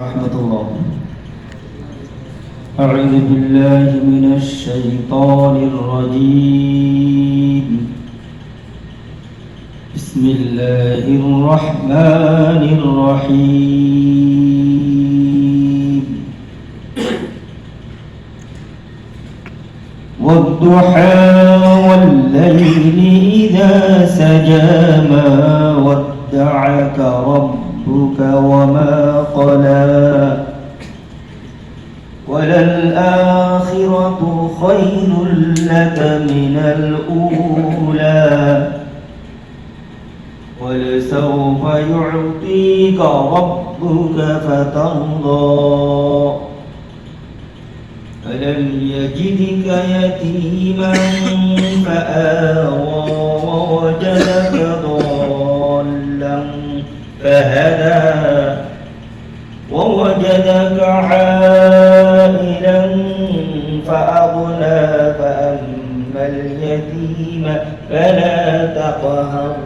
رحمة الله. أعوذ بالله من الشيطان الرجيم. بسم الله الرحمن الرحيم. والضحى والليل إذا سجى ما ودعك ربك وما قلى وللآخرة خير لك من الأولى ولسوف يعطيك ربك فترضى ألم يجدك يتيما فآوى ووجدك ضالا فهدى ووجدك عائلا فأغنى فأما اليتيم فلا تقهر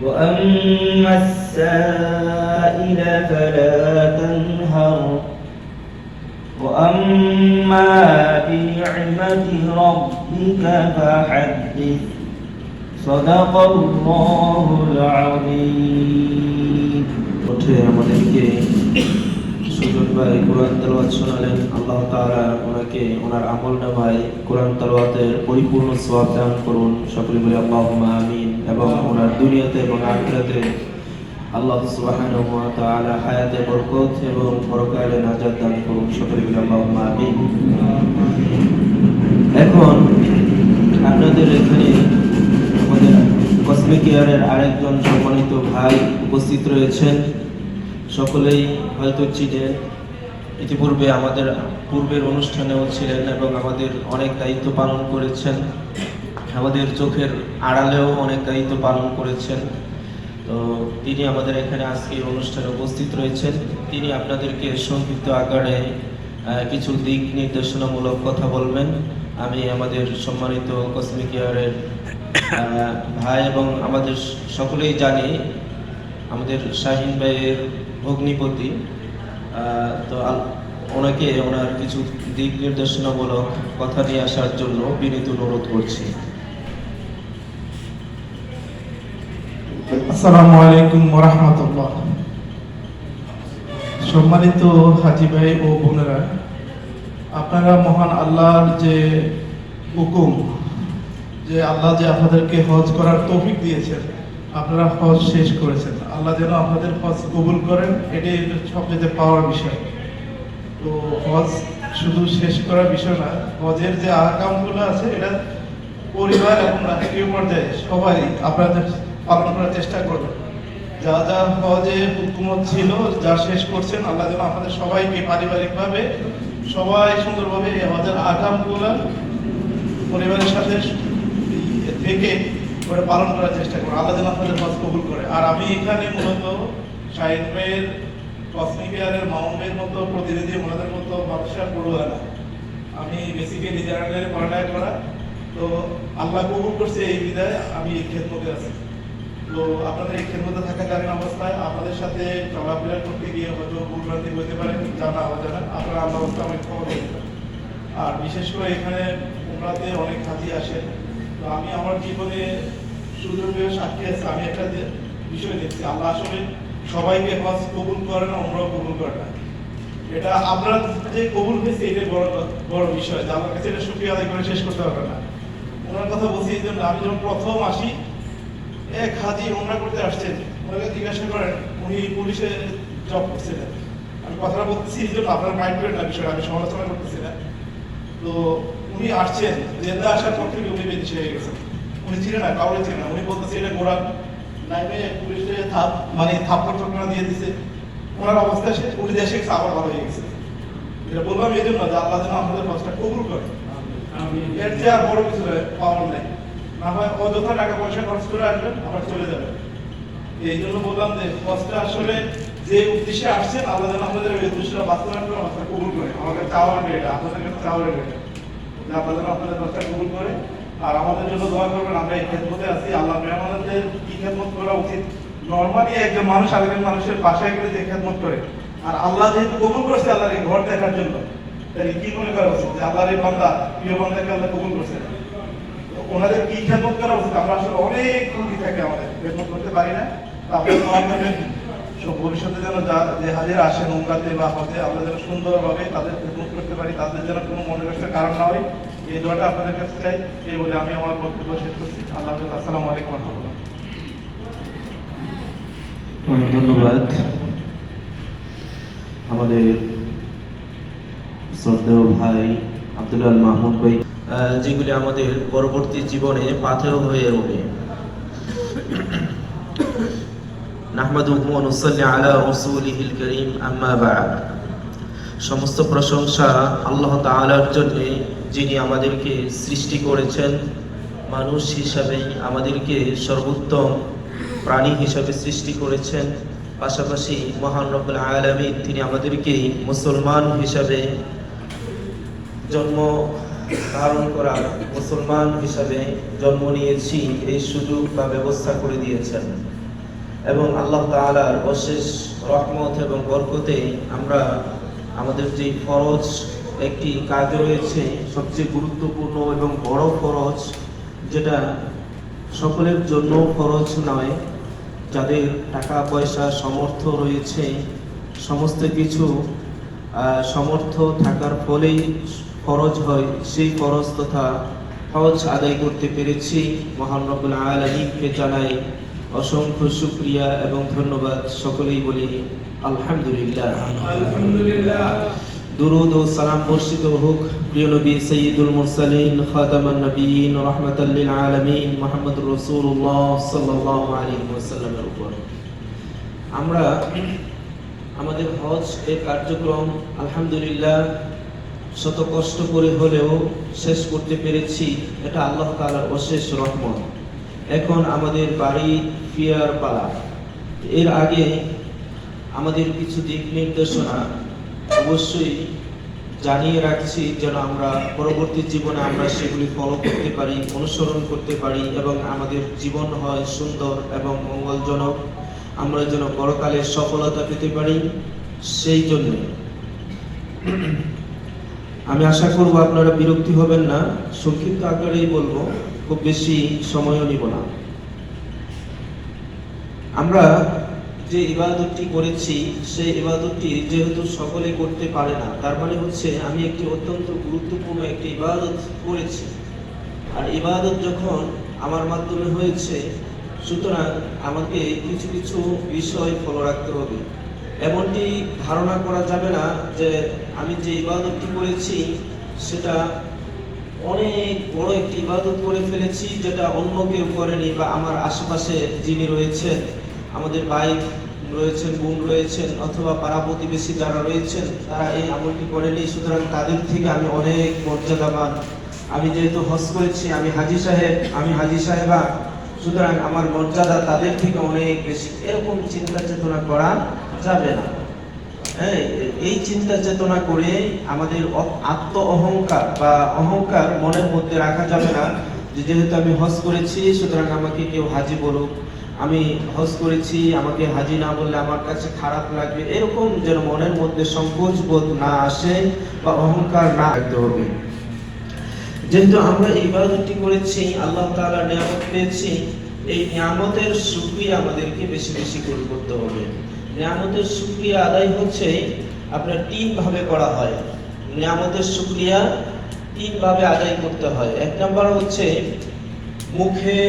وأما السائل فلا تنهر وأما بنعمة ربك فحدث صدق الله العظيم. আমাদেরকে সুজন ভাই কোরআন তেলাওয়াত শোনালেন। আল্লাহ তাআলা ওনাকে ওনার আমলনামায় কোরআন তেলাওয়াতের পরিপূর্ণ সওয়াব দান করুন। সকলে বলি আল্লাহুম্মা আমিন। এবং ওনার দুনিয়াতে এবং আখিরাতে আল্লাহ সুবহানাহু ওয়া তাআলা হায়াতে বরকত এবং পরকালে নাজাত দান করুন। সকলে বলি আল্লাহুম্মা আমিন। এখন আপনাদের এখানে আমাদের কসমিক কেয়ারের আরেকজন সম্মানিত ভাই উপস্থিত রয়েছেন। সকলেই হয়তো চিনেন, ইতিপূর্বে আমাদের পূর্বের অনুষ্ঠানেও ছিলেন এবং আমাদের অনেক দায়িত্ব পালন করেছেন, আমাদের চোখের আড়ালেও অনেক দায়িত্ব পালন করেছেন। তো তিনি আমাদের এখানে আজকে অনুষ্ঠানে উপস্থিত রয়েছেন। তিনি আপনাদেরকে সংক্ষিপ্ত আকারে কিছু দিক নির্দেশনামূলক কথা বলবেন। আমি আমাদের সম্মানিত কসমিক কেয়ারের ভাই এবং আমাদের সকলেই জানি আমাদের শাহিন ভাইয়ের ভগ্নিপতি, তো ওনাকে ওনার কিছু দিক নির্দেশনামূলক কথা নিয়ে আসার জন্য বিনীত অনুরোধ করছি। আসসালামু আলাইকুম ওয়া রাহমাতুল্লাহ। সম্মানিত হাজী ভাই ও বোনেরা, আপনারা মহান আল্লাহর যে হুকুম, যে আল্লাহ যে আপনাদেরকে হজ করার তৌফিক দিয়েছেন, আপনারা হজ শেষ করেছেন। আল্লাহ যেন আপনাদের হজ কবুল করেন, এটাই সবচেয়ে পাওয়ার বিষয়। তো হজ শুধু শেষ করার বিষয় না, হজের যে আহকামগুলো আছে এটা পরিবার এবং রাষ্ট্রীয় পর্যায়ে সবাই আপনাদের পালন করার চেষ্টা করবেন। যা যা হজে হুকুমত ছিল, যা শেষ করছেন, আল্লাহ যেন আপনাদের সবাইকে পারিবারিকভাবে সবাই সুন্দরভাবে এই হজের আহকামগুলো পরিবারের সাথে থেকে করে পালন করার চেষ্টা করুন। আল্লাহ যেন আপনাদের হজ কবুল করে। আর আমি এখানে মূলত শাহিন ভাইয়ের কসমিক কেয়ারের মামুনের মতো প্রতিনিধি, ওনাদের মতো মানুষের পড়ুয়া না। আমি বেসিক্যালি জেনারেলে পড়ালেখা করা, তো আল্লাহ কবুল করছে এই বিদায় আমি এই খেদমতে আছি। তো আপনাদের এই খেদমতে থাকাকালীন অবস্থায় আপনাদের সাথে চলাফেরা করতে গিয়ে হয়তো ভুলভ্রান্তি হতে পারে, জানা অজানা, আপনারা আল্লাহ আমাকে খবর দিতে পারেন। আর বিশেষ করে এখানে উমরাতে অনেক হাজি আসেন। তো আমি আমার জীবনে সুযোগের সাক্ষী আছে, আমি একটা বিষয় দেখছি, আল্লাহ আসলে সবাইকে হজ কবুল করে না, উমরাও কবুল করে না। এটা আপনার যে কবুল হয়েছে এটাই বড় বিষয়, যে আমার কাছে এটা শুকরিয়া আদায় করে শেষ করতে পারবে না। ওনার কথা বলছি এই জন্য, আমি যখন প্রথম আসি, এক হাজি উমরা করতে আসছেন, ওনাকে জিজ্ঞাসা করেন, উনি পুলিশে জব করছিলেন। আমি কথাটা বলতেছি এই জন্য, আপনার মাইন্ড করেন না বিষয়টা, আমি সমালোচনা করতেছি না। তো উনি আসছেন, জেদ্দা আসার পর থেকে উনি বিদেশে হয়ে গেছেন। উনি ছিলেন না, কাউরে ছিলেন না। উনি বলতেছে এটা গোড়া নাইমে পুলিশে থাপ্পড় চক্রা দিয়ে দিছে, ওনার অবস্থা শেষ, উনি দেশে গেছে, আবার ভালো হয়ে গেছে। এটা বললাম এই জন্য যে আল্লাহ যেন আমাদের হজটা কবুল করে। এর চেয়ে আর বড় কিছু পাওয়ার নাই। না হয় অযথা টাকা পয়সা খরচ করে আসবেন, আবার চলে যাবেন। এই জন্য বললাম যে হজটা আসলে যে উদ্দেশ্যে আসছেন, আল্লাহ যেন আমাদের ওই উদ্দেশ্যটা বাস্তবায়ন করে হজটা কবুল করে। আমাদের চাওয়ার এটা, আপনাদের কাছে চাওয়ার এটা, যে আল্লাহ যেন আপনাদের হজটা কবুল করে। আর আমাদের জন্য দোয়া করবেন, আমরা এই খেদমতে আছি। আল্লাহ মেহমানদের কি খেদমত করা উচিত নর্মালি একজন মানুষ আরেকজন মানুষের বাসায় গেলে যে খেদমত করে, আর আল্লাহ যেহেতু কবুল করছে আল্লাহর এই ঘর দেখার জন্য, তাহলে কি মনে করা উচিত যে আল্লাহর এই বান্দা, প্রিয় বান্দাকে আল্লাহ কবুল করছে, ওনাদের কি খেদমত করা উচিত? আমরা আসলে অনেক ত্রুটি থাকে, আমাদের খেদমত করতে পারি না। আপনার মাধ্যমে ভবিষ্যতে যেন যে হাজিরা আসেন উমরাতে বা হজে, আমরা যেন সুন্দরভাবে তাদের খেদমত করতে পারি, তাদের যেন কোনো মনে কষ্টের কারণ না হয়, এই দোয়াটা আপনাদের কাছে চাই। এই বলে আমি আমার বক্তব্য শেষ করছি। আল্লাহ হাফেজ। আসসালামু আলাইকুম ওয়া রাহমাতুল্লাহ। অনেক ধন্যবাদ আমাদের শ্রদ্ধেয় ভাই আব্দুল্লাহ আল মাহমুদ ভাই, যেগুলি আমাদের পরবর্তী জীবনে পাথেয় হয়ে ওঠে। নাহমাদুহু ওয়া নুসাল্লি আলা রাসূলিহিল কারীম, আম্মা বা'দ। সমস্ত প্রশংসা আল্লাহ তাআলার জন্য, যিনি আমাদেরকে সৃষ্টি করেছেন মানুষ হিসাবে, আমাদেরকে সর্বোত্তম প্রাণী হিসাবে সৃষ্টি করেছেন। পাশাপাশি মহান রব্বুল আলামিন তিনি আমাদেরকে মুসলমান হিসাবে জন্ম ধারণ করা, মুসলমান হিসাবে জন্ম নিয়েছি এই সুযোগ বা ব্যবস্থা করে দিয়েছেন। এবং আল্লাহ তাআলার অশেষ রহমত এবং বরকতে আমরা আমাদের যে ফরজ একটি কাজ রয়েছে, সবচেয়ে গুরুত্বপূর্ণ এবং বড় ফরজ, যেটা সকলের জন্য ফরজ নয়, যাদের টাকা পয়সা সামর্থ্য রয়েছে, সমস্ত কিছু সামর্থ্য থাকার ফলেই ফরজ হয়, সেই ফরজ তথা হজ আদায় করতে পেরেছি। মহান রব্বুল আলামিনকে জানাই অসংখ্য শুকরিয়া এবং ধন্যবাদ। সকলেই বলি আলহামদুলিল্লাহ। আলহামদুলিল্লাহ। দুরুদ ও সালাম বর্ষিত হোক প্রিয় নবী সাইয়্যিদুল মুরসালিন, খাতামান নবিয়্যিন, রাহমাতাল লিল আলামিন মুহাম্মদুর রাসূলুল্লাহ সাল্লাল্লাহু আলাইহি ওয়াসাল্লামের উপর। আমরা আমাদের হজ এর কার্যক্রম আলহামদুলিল্লাহ শত কষ্ট করে হলেও শেষ করতে পেরেছি। এটা আল্লাহ তাআলার অশেষ রহমত। এখন আমাদের বাড়ি ফিরার পালা। এর আগে আমাদের কিছু দিক নির্দেশনা অবশ্যই জানিয়ে রাখছি, যেন আমরা পরবর্তী জীবনে আমরা সেগুলি ফলো করতে পারি, অনুসরণ করতে পারি এবং আমাদের জীবন হয় সুন্দর এবং মঙ্গলজনক, আমরা যেন পরকালে সফলতা পেতে পারি। সেই জন্য আমি আশা করব আপনারা বিরক্তি হবেন না, সংক্ষিপ্ত আকারেই বলবো, খুব বেশি সময়ও নিব না। আমরা যে ইবাদতটি করেছি সেই ইবাদতটি যেহেতু সকলে করতে পারে না, তার মানে হচ্ছে আমি একটি অত্যন্ত গুরুত্বপূর্ণ একটি ইবাদত করেছি। আর ইবাদত যখন আমার মাধ্যমে হয়েছে, সুতরাং আমাকে কিছু কিছু বিষয় ফলো রাখতে হবে। এমনটি ধারণা করা যাবে না যে আমি যে ইবাদতটি করেছি সেটা অনেক বড় একটি ইবাদত করে ফেলেছি, যেটা অন্য কেউ করেনি, বা আমার আশেপাশে যিনি রয়েছেন, আমাদের ভাই রয়েছেন, বোন রয়েছেন, অথবা পাড়া প্রতিবেশী যারা রয়েছেন, তারা এই আমলটি করেনি, সুতরাং তাদের থেকে আমি অনেক মর্যাদাবান। আমি যেহেতু হজ করেছি, আমি হাজী সাহেব, আমি হাজী সাহেবা, সুতরাং আমার মর্যাদা তাদের থেকে অনেক বেশি। এরকম চিন্তা চেতনা করা যাবে না। হ্যাঁ, এই চিন্তা চেতনা করে আমাদের আত্ম অহংকার বা অহংকার মনের মধ্যে রাখা যাবে না, যে যেহেতু আমি হজ করেছি সুতরাং আমাকে কেউ হাজী বলুক, আমি হজ করেছি আমাকে হাজী না বললে আমার কাছে খারাপ লাগবে, এরকম যেন মনের মধ্যে সংকোচ বোধ না আসে বা অহংকার না রাখতে হবে। যেহেতু আমরা ইবাদতটি করেছি, আল্লাহ তাআলার নিয়ামত পেয়েছি, এই নিয়ামতের শুকরিয়া আমাদেরকে বেশি বেশি করতে হবে। নিয়ামতের শুকরিয়া আদায় হচ্ছে আপনার তিন ভাবে করা হয়। নিয়ামতের শুকরিয়া তিন ভাবে আদায় করতে হয়। এক নাম্বার হচ্ছে মুখে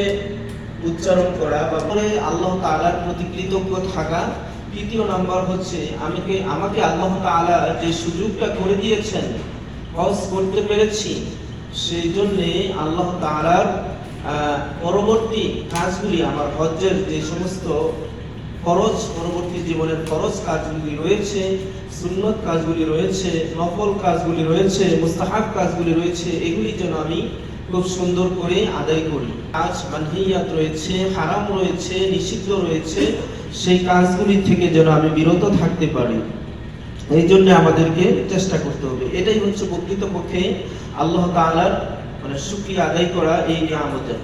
উচ্চারণ করা বা বলে আল্লাহ তাআলার প্রতি কৃতজ্ঞ থাকা। দ্বিতীয় নাম্বার হচ্ছে আমাকে আল্লাহ তাআলা যে সুযোগটা করে দিয়েছেন, হজ করতে পেরেছি, সেই জন্যে আল্লাহ তাআলার পরবর্তী কাজগুলি, আমার হজ্জের যে সমস্ত ফরজ, পরবর্তী জীবনের ফরজ কাজগুলি রয়েছে, সুন্নত কাজগুলি রয়েছে, নফল কাজগুলি রয়েছে, মুস্তাহাব কাজগুলি রয়েছে, এগুলি যেন আমি খুব সুন্দর করে আদায় করি। কাজ মানহিয়াত রয়েছে, হারাম রয়েছে, নিষিদ্ধ রয়েছে, সেই কাজগুলি থেকে যেন আমি বিরত থাকতে পারি, এই জন্য আমাদেরকে চেষ্টা করতে হবে। এটাই হচ্ছে প্রকৃতপক্ষে আল্লাহ তাআলার শুকরিয়া আদায় করা এই নিয়ামতের।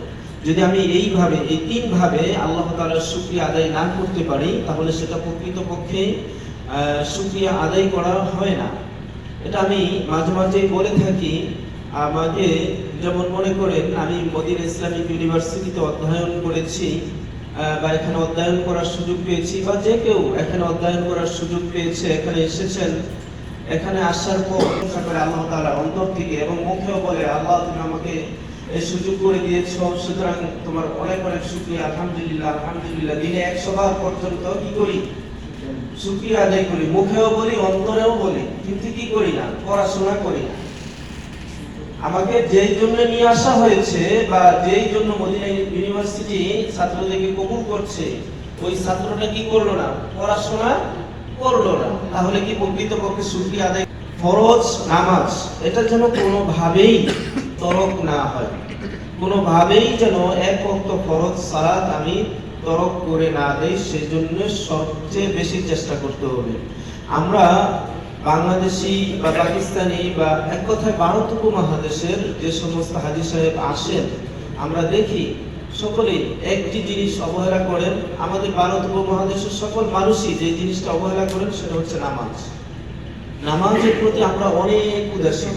যদি আমি এইভাবে এই তিনভাবে আল্লাহ তাআলার শুকরিয়া আদায় না করতে পারি, তাহলে সেটা প্রকৃতপক্ষে শুকরিয়া আদায় করা হয় না। এটা আমি মাঝে মাঝেই বলে থাকি। আমাকে যেমন মনে করেন, আমি মদিনা ইসলামিক ইউনিভার্সিটিতে অধ্যয়ন করেছি, বা এখানে অধ্যয়ন করার সুযোগ পেয়েছি, বা যে কেউ এখানে অধ্যয়ন করার সুযোগ পেয়েছে, এখানে এসেছেন, এখানে আসার পর প্রশংসা করে আল্লাহ তাআলা অন্তর থেকে এবং মুখেও বলে, আল্লাহ তুমি আমাকে এই সুযোগ করে দিয়েছো, সুতরাং তোমার অনেক অনেক শুকরিয়া, আলহামদুলিল্লাহ আলহামদুলিল্লাহ। দিনে 100 বার পর্যন্ত কি করি? শুকরিয়া আদায় করি, মুখেও বলি, অন্তরেও বলি, কিন্তু কি করি না? পড়াশোনা করি না। আমাকে যেই জন্য নিয়ে আসা হয়েছে বা যেই জন্য মদিনা ইউনিভার্সিটি ছাত্রদেরকে কবুল করছে, ওই ছাত্রটা কি করলো না? পড়াশোনা করলো না। তাহলে কি প্রকৃতপক্ষে শুকরিয়া আদায়? ফরজ নামাজ, এটা যেন কোনোভাবেই তরক না হয়, কোনোভাবেই যেন এক ওয়াক্ত ফরজ সালাত আমি তরক করে না দেই, সেজন্য সবচেয়ে বেশি চেষ্টা করতে হবে। আমরা বাংলাদেশি বা পাকিস্তানি বা এক কথায় ভারত উপমহাদেশের যে সমস্ত হাজী সাহেব আসেন, আমরা দেখি সকলেই একটি জিনিস অবহেলা করেন। আমাদের ভারত উপমহাদেশের সকল মানুষই যে জিনিসটা অবহেলা করেন সেটা হচ্ছে নামাজ। নামাজের প্রতি আমরা অনেক উদাসীন।